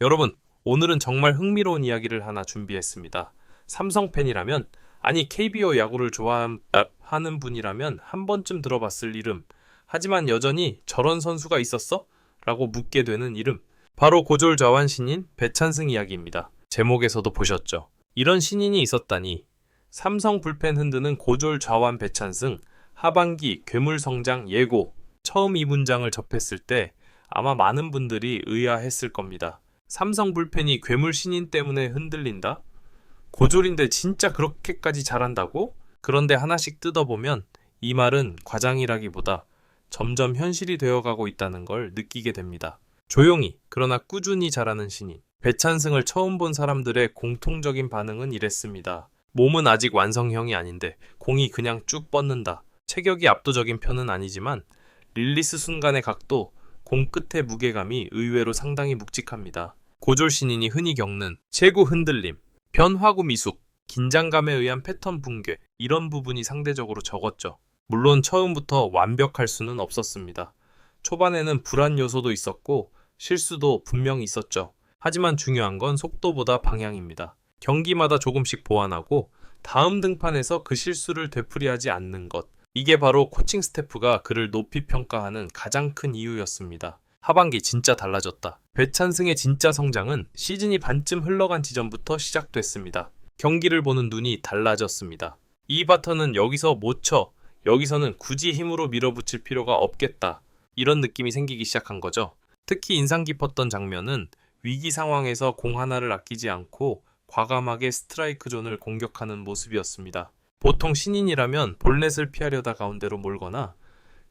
여러분, 오늘은 정말 흥미로운 이야기를 하나 준비했습니다. 삼성 팬이라면, 아니 KBO 야구를 좋아하는 분이라면 한 번쯤 들어봤을 이름. 하지만 여전히 저런 선수가 있었어? 라고 묻게 되는 이름. 바로 고졸좌완 신인 배찬승 이야기입니다. 제목에서도 보셨죠? 이런 신인이 있었다니. 삼성 불펜 흔드는 고졸좌완 배찬승, 하반기 괴물 성장 예고. 처음 이 문장을 접했을 때 아마 많은 분들이 의아했을 겁니다. 삼성 불펜이 괴물 신인 때문에 흔들린다? 고졸인데 진짜 그렇게까지 잘한다고? 그런데 하나씩 뜯어보면 이 말은 과장이라기보다 점점 현실이 되어가고 있다는 걸 느끼게 됩니다. 조용히 그러나 꾸준히 잘하는 신인. 배찬승을 처음 본 사람들의 공통적인 반응은 이랬습니다. 몸은 아직 완성형이 아닌데 공이 그냥 쭉 뻗는다. 체격이 압도적인 편은 아니지만 릴리스 순간의 각도, 공 끝의 무게감이 의외로 상당히 묵직합니다. 고졸 신인이 흔히 겪는 제구 흔들림, 변화구 미숙, 긴장감에 의한 패턴 붕괴, 이런 부분이 상대적으로 적었죠. 물론 처음부터 완벽할 수는 없었습니다. 초반에는 불안 요소도 있었고 실수도 분명히 있었죠. 하지만 중요한 건 속도보다 방향입니다. 경기마다 조금씩 보완하고 다음 등판에서 그 실수를 되풀이하지 않는 것. 이게 바로 코칭 스태프가 그를 높이 평가하는 가장 큰 이유였습니다. 하반기 진짜 달라졌다. 배찬승의 진짜 성장은 시즌이 반쯤 흘러간 지점부터 시작됐습니다. 경기를 보는 눈이 달라졌습니다. 이 바터는 여기서 못 쳐. 여기서는 굳이 힘으로 밀어붙일 필요가 없겠다. 이런 느낌이 생기기 시작한 거죠. 특히 인상 깊었던 장면은 위기 상황에서 공 하나를 아끼지 않고 과감하게 스트라이크 존을 공격하는 모습이었습니다. 보통 신인이라면 볼넷을 피하려다 가운데로 몰거나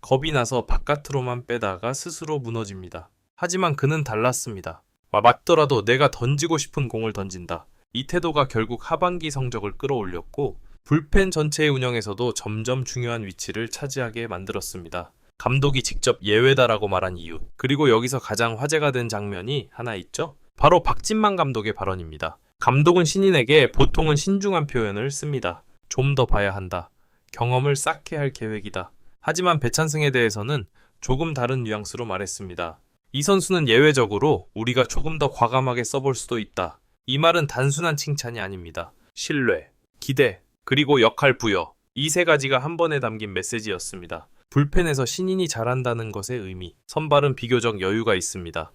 겁이 나서 바깥으로만 빼다가 스스로 무너집니다. 하지만 그는 달랐습니다. 맞더라도 내가 던지고 싶은 공을 던진다. 이 태도가 결국 하반기 성적을 끌어올렸고 불펜 전체의 운영에서도 점점 중요한 위치를 차지하게 만들었습니다. 감독이 직접 예외다라고 말한 이유, 그리고 여기서 가장 화제가 된 장면이 하나 있죠? 바로 박진만 감독의 발언입니다. 감독은 신인에게 보통은 신중한 표현을 씁니다. 좀 더 봐야 한다. 경험을 쌓게 할 계획이다. 하지만 배찬승에 대해서는 조금 다른 뉘앙스로 말했습니다. 이 선수는 예외적으로 우리가 조금 더 과감하게 써볼 수도 있다. 이 말은 단순한 칭찬이 아닙니다. 신뢰, 기대, 그리고 역할 부여. 이 세 가지가 한 번에 담긴 메시지였습니다. 불펜에서 신인이 잘한다는 것의 의미. 선발은 비교적 여유가 있습니다.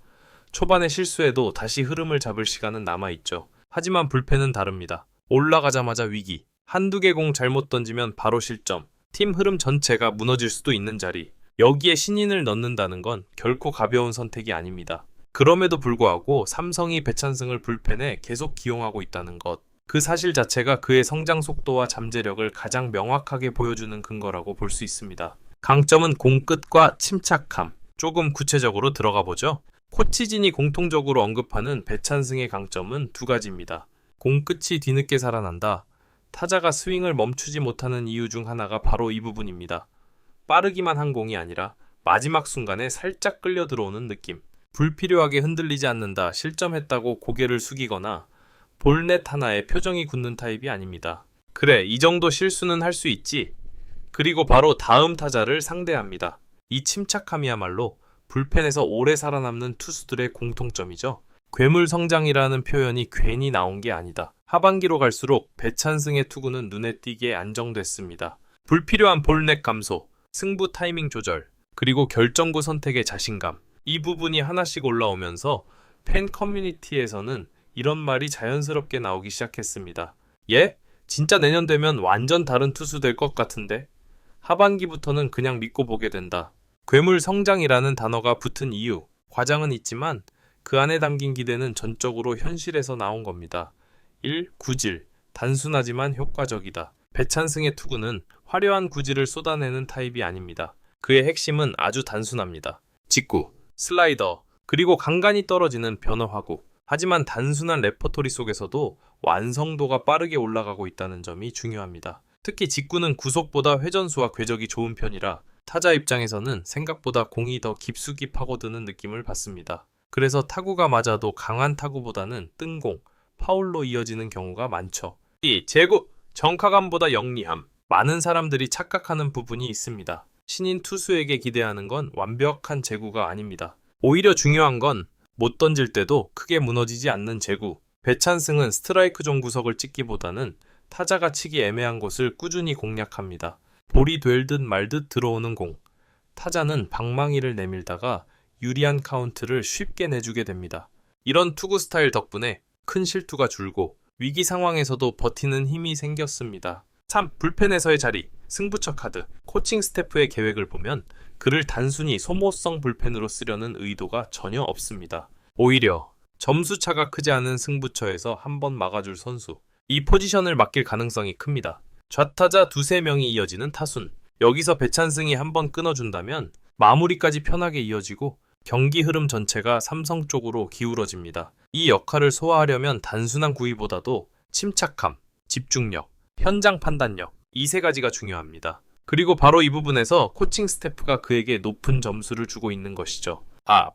초반에 실수해도 다시 흐름을 잡을 시간은 남아있죠. 하지만 불펜은 다릅니다. 올라가자마자 위기. 한두 개 공 잘못 던지면 바로 실점. 팀 흐름 전체가 무너질 수도 있는 자리. 여기에 신인을 넣는다는 건 결코 가벼운 선택이 아닙니다. 그럼에도 불구하고 삼성이 배찬승을 불펜에 계속 기용하고 있다는 것. 그 사실 자체가 그의 성장 속도와 잠재력을 가장 명확하게 보여주는 근거라고 볼 수 있습니다. 강점은 공끝과 침착함. 조금 구체적으로 들어가 보죠. 코치진이 공통적으로 언급하는 배찬승의 강점은 두 가지입니다. 공끝이 뒤늦게 살아난다. 타자가 스윙을 멈추지 못하는 이유 중 하나가 바로 이 부분입니다. 빠르기만 한 공이 아니라 마지막 순간에 살짝 끌려 들어오는 느낌. 불필요하게 흔들리지 않는다. 실점했다고 고개를 숙이거나 볼넷 하나에 표정이 굳는 타입이 아닙니다. 그래, 이 정도 실수는 할 수 있지. 그리고 바로 다음 타자를 상대합니다. 이 침착함이야말로 불펜에서 오래 살아남는 투수들의 공통점이죠. 괴물 성장이라는 표현이 괜히 나온 게 아니다. 하반기로 갈수록 배찬승의 투구는 눈에 띄게 안정됐습니다. 불필요한 볼넷 감소, 승부 타이밍 조절, 그리고 결정구 선택의 자신감. 이 부분이 하나씩 올라오면서 팬 커뮤니티에서는 이런 말이 자연스럽게 나오기 시작했습니다. 예? 진짜 내년 되면 완전 다른 투수 될 것 같은데? 하반기부터는 그냥 믿고 보게 된다. 괴물 성장이라는 단어가 붙은 이유, 과장은 있지만 그 안에 담긴 기대는 전적으로 현실에서 나온 겁니다. 1. 구질. 단순하지만 효과적이다. 배찬승의 투구는 화려한 구질을 쏟아내는 타입이 아닙니다. 그의 핵심은 아주 단순합니다. 직구, 슬라이더, 그리고 간간히 떨어지는 변화하구. 하지만 단순한 레퍼토리 속에서도 완성도가 빠르게 올라가고 있다는 점이 중요합니다. 특히 직구는 구속보다 회전수와 궤적이 좋은 편이라 타자 입장에서는 생각보다 공이 더 깊숙이 파고드는 느낌을 받습니다. 그래서 타구가 맞아도 강한 타구보다는 뜬공, 파울로 이어지는 경우가 많죠. 이 제구, 정카감보다 영리함. 많은 사람들이 착각하는 부분이 있습니다. 신인 투수에게 기대하는 건 완벽한 제구가 아닙니다. 오히려 중요한 건 못 던질 때도 크게 무너지지 않는 제구. 배찬승은 스트라이크 존 구석을 찍기보다는 타자가 치기 애매한 곳을 꾸준히 공략합니다. 볼이 될 듯 말 듯 들어오는 공. 타자는 방망이를 내밀다가 유리한 카운트를 쉽게 내주게 됩니다. 이런 투구 스타일 덕분에 큰 실투가 줄고 위기 상황에서도 버티는 힘이 생겼습니다. 3. 불펜에서의 자리, 승부처 카드. 코칭 스태프의 계획을 보면 그를 단순히 소모성 불펜으로 쓰려는 의도가 전혀 없습니다. 오히려 점수차가 크지 않은 승부처에서 한번 막아줄 선수. 이 포지션을 맡길 가능성이 큽니다. 좌타자 두세 명이 이어지는 타순. 여기서 배찬승이 한번 끊어준다면 마무리까지 편하게 이어지고 경기 흐름 전체가 삼성 쪽으로 기울어집니다. 이 역할을 소화하려면 단순한 구위보다도 침착함, 집중력, 현장 판단력, 이 세 가지가 중요합니다. 그리고 바로 이 부분에서 코칭 스태프가 그에게 높은 점수를 주고 있는 것이죠.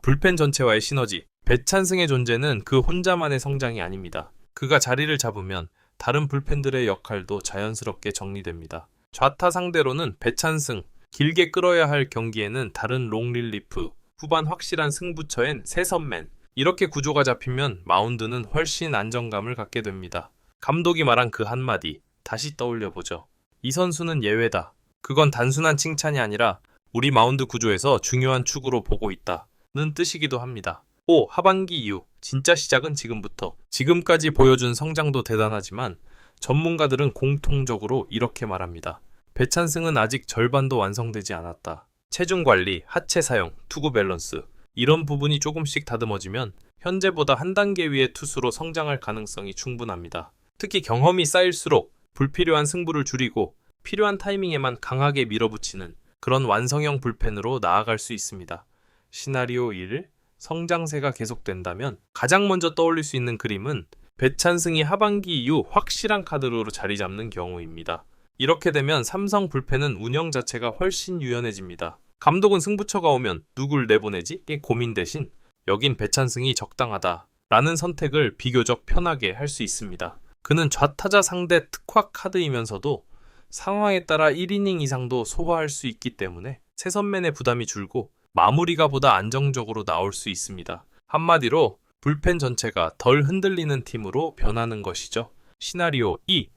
불펜 전체와의 시너지. 배찬승의 존재는 그 혼자만의 성장이 아닙니다. 그가 자리를 잡으면 다른 불펜들의 역할도 자연스럽게 정리됩니다. 좌타 상대로는 배찬승, 길게 끌어야 할 경기에는 다른 롱릴리프, 후반 확실한 승부처엔 세선맨. 이렇게 구조가 잡히면 마운드는 훨씬 안정감을 갖게 됩니다. 감독이 말한 그 한마디, 다시 떠올려보죠. 이 선수는 예외다. 그건 단순한 칭찬이 아니라 우리 마운드 구조에서 중요한 축으로 보고 있다는 뜻이기도 합니다. 5. 하반기 이후. 진짜 시작은 지금부터. 지금까지 보여준 성장도 대단하지만 전문가들은 공통적으로 이렇게 말합니다. 배찬승은 아직 절반도 완성되지 않았다. 체중 관리, 하체 사용, 투구 밸런스 이런 부분이 조금씩 다듬어지면 현재보다 한 단계 위의 투수로 성장할 가능성이 충분합니다. 특히 경험이 쌓일수록 불필요한 승부를 줄이고 필요한 타이밍에만 강하게 밀어붙이는 그런 완성형 불펜으로 나아갈 수 있습니다. 시나리오 1. 성장세가 계속된다면 가장 먼저 떠올릴 수 있는 그림은 배찬승이 하반기 이후 확실한 카드로 자리 잡는 경우입니다. 이렇게 되면 삼성 불펜은 운영 자체가 훨씬 유연해집니다. 감독은 승부처가 오면 누굴 내보내지? 고민 대신 여긴 배찬승이 적당하다 라는 선택을 비교적 편하게 할 수 있습니다. 그는 좌타자 상대 특화 카드이면서도 상황에 따라 1이닝 이상도 소화할 수 있기 때문에 세선맨의 부담이 줄고 마무리가 보다 안정적으로 나올 수 있습니다. 한마디로 불펜 전체가 덜 흔들리는 팀으로 변하는 것이죠. 시나리오 2.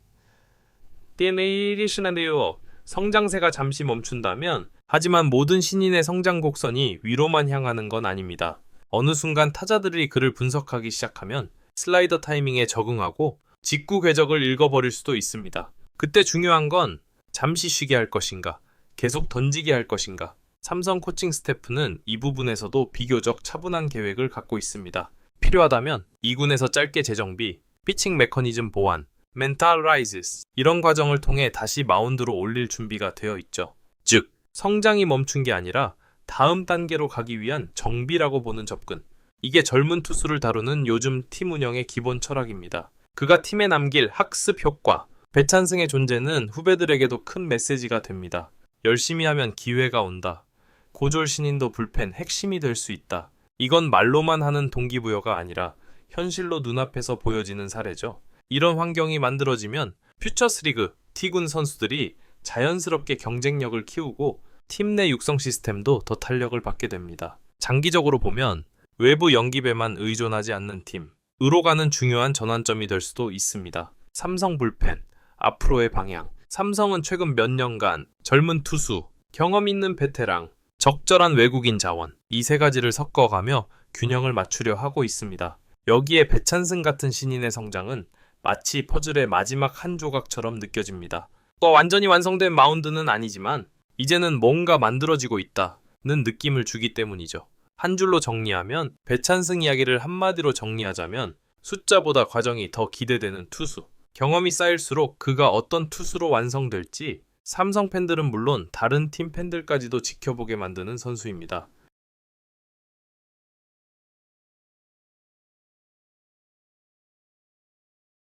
시나리오. 성장세가 잠시 멈춘다면 하지만 모든 신인의 성장 곡선이 위로만 향하는 건 아닙니다. 어느 순간 타자들이 그를 분석하기 시작하면 슬라이더 타이밍에 적응하고 직구 궤적을 읽어버릴 수도 있습니다. 그때 중요한 건 잠시 쉬게 할 것인가, 계속 던지게 할 것인가. 삼성 코칭 스태프는 이 부분에서도 비교적 차분한 계획을 갖고 있습니다. 필요하다면 2군에서 짧게 재정비, 피칭 메커니즘 보완, 멘탈 라이즈스 이런 과정을 통해 다시 마운드로 올릴 준비가 되어 있죠. 즉, 성장이 멈춘 게 아니라 다음 단계로 가기 위한 정비라고 보는 접근. 이게 젊은 투수를 다루는 요즘 팀 운영의 기본 철학입니다. 그가 팀에 남길 학습 효과. 배찬승의 존재는 후배들에게도 큰 메시지가 됩니다. 열심히 하면 기회가 온다. 고졸 신인도 불펜 핵심이 될 수 있다. 이건 말로만 하는 동기부여가 아니라 현실로 눈앞에서 보여지는 사례죠. 이런 환경이 만들어지면 퓨처스리그, T군 선수들이 자연스럽게 경쟁력을 키우고 팀 내 육성 시스템도 더 탄력을 받게 됩니다. 장기적으로 보면 외부 영입에만 의존하지 않는 팀으로 가는 중요한 전환점이 될 수도 있습니다. 삼성 불펜, 앞으로의 방향. 삼성은 최근 몇 년간 젊은 투수, 경험 있는 베테랑, 적절한 외국인 자원 이 세 가지를 섞어가며 균형을 맞추려 하고 있습니다. 여기에 배찬승 같은 신인의 성장은 마치 퍼즐의 마지막 한 조각처럼 느껴집니다. 완전히 완성된 마운드는 아니지만 이제는 뭔가 만들어지고 있다는 느낌을 주기 때문이죠. 한 줄로 정리하면 배찬승 이야기를 한마디로 정리하자면 숫자보다 과정이 더 기대되는 투수. 경험이 쌓일수록 그가 어떤 투수로 완성될지 삼성 팬들은 물론 다른 팀 팬들까지도 지켜보게 만드는 선수입니다.